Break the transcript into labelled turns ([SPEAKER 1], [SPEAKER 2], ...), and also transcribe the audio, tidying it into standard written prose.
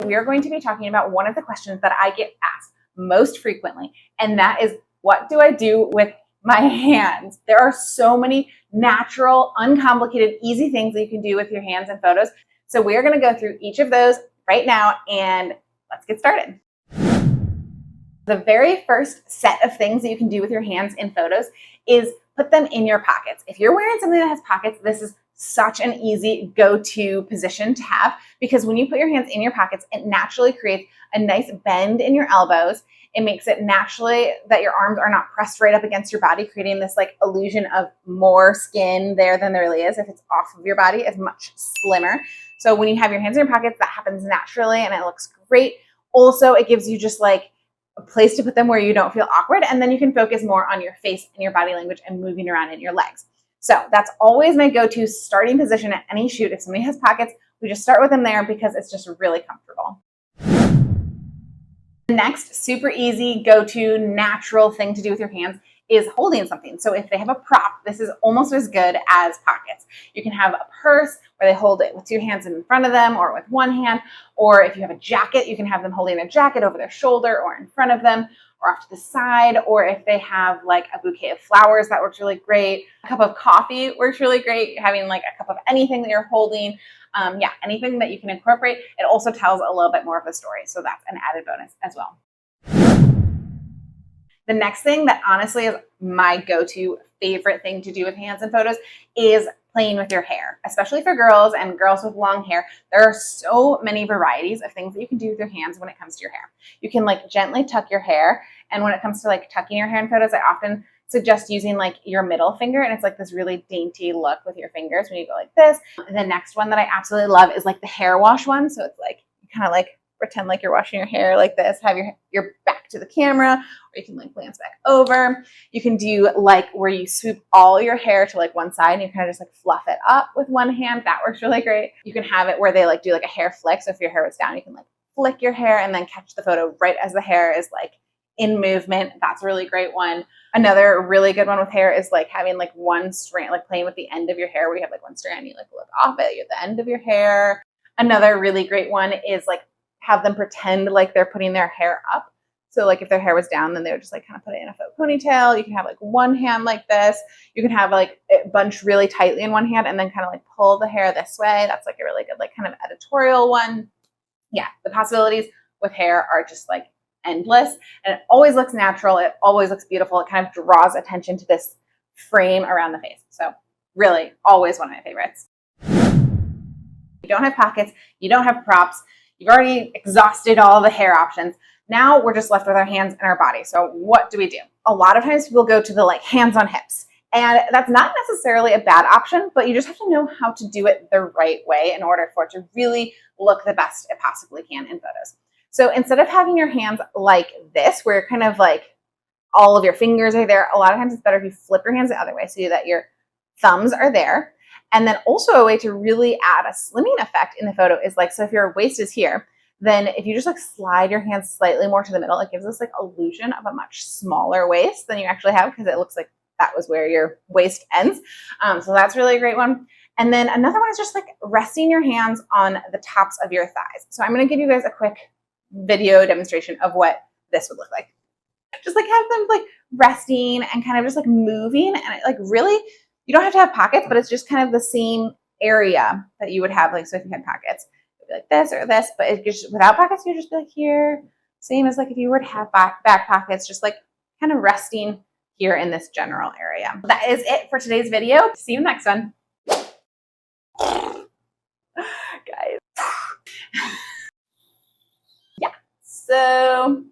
[SPEAKER 1] we are going to be talking about one of the questions that I get asked most frequently, and that is, what do I do with my hands? There are so many natural, uncomplicated, easy things that you can do with your hands in photos. So we are going to go through each of those right now, and let's get started. The very first set of things that you can do with your hands in photos is put them in your pockets. If you're wearing something that has pockets, this is such an easy go-to position to have, because when you put your hands in your pockets, it naturally creates a nice bend in your elbows. It makes it naturally that your arms are not pressed right up against your body, creating this like illusion of more skin there than there really is. If it's off of your body, it's much slimmer. So when you have your hands in your pockets, that happens naturally and it looks great. Also, it gives you just like a place to put them where you don't feel awkward, and then you can focus more on your face and your body language and moving around in your legs. So that's always my go-to starting position at any shoot. If somebody has pockets, we just start with them there because it's just really comfortable. The next super easy go-to natural thing to do with your hands is holding something. So if they have a prop, this is almost as good as pockets. You can have a purse where they hold it with two hands in front of them or with one hand, or if you have a jacket, you can have them holding their jacket over their shoulder or in front of them or off to the side, or if they have like a bouquet of flowers, that works really great. A cup of coffee works really great, having like a cup of anything that you're holding. Yeah, anything that you can incorporate. It also tells a little bit more of the story, so that's an added bonus as well. The next thing that honestly is my go-to favorite thing to do with hands in photos is playing with your hair, especially for girls and girls with long hair. There are so many varieties of things that you can do with your hands when it comes to your hair. You can like gently tuck your hair, and when it comes to like tucking your hair in photos, I often suggest using like your middle finger, and it's like this really dainty look with your fingers when you go like this. And the next one that I absolutely love is like the hair wash one. So it's like you kind of like pretend like you're washing your hair like this, have your back to the camera, or you can like glance back over. You can do like where you swoop all your hair to like one side and you kind of just like fluff it up with one hand. That works really great. You can have it where they like do like a hair flick. So if your hair was down, you can like flick your hair and then catch the photo right as the hair is like in movement. That's a really great one. Another really good one with hair is like having like one strand, like playing with the end of your hair where you have like one strand, you like look off it, you have the end of your hair. Another really great one is like have them pretend like they're putting their hair up. So like if their hair was down, then they would just like kind of put it in a faux ponytail. You can have like one hand like this. You can have like it bunched really tightly in one hand and then kind of like pull the hair this way. That's like a really good like kind of editorial one. Yeah, the possibilities with hair are just like endless, and it always looks natural. It always looks beautiful. It kind of draws attention to this frame around the face. So really always one of my favorites. You don't have pockets. You don't have props. You've already exhausted all the hair options. Now we're just left with our hands and our body. So what do we do? A lot of times people go to the like hands on hips, and that's not necessarily a bad option, but you just have to know how to do it the right way in order for it to really look the best it possibly can in photos. So instead of having your hands like this, where you're kind of like all of your fingers are there, a lot of times it's better if you flip your hands the other way so that your thumbs are there. And then also a way to really add a slimming effect in the photo is like, so if your waist is here, then if you just like slide your hands slightly more to the middle, it gives this like illusion of a much smaller waist than you actually have, because it looks like that was where your waist ends. So that's really a great one. And then another one is just like resting your hands on the tops of your thighs. So I'm going to give you guys a quick video demonstration of what this would look like. Just like have them like resting and kind of just like moving, and it like really, you don't have to have pockets, but it's just kind of the same area that you would have, like, so if you had pockets, it would be like this or this, but it just, without pockets, you'd just be like here. Same as like if you were to have back pockets, just like kind of resting here in this general area. That is it for today's video. See you next one. Guys. Yeah, so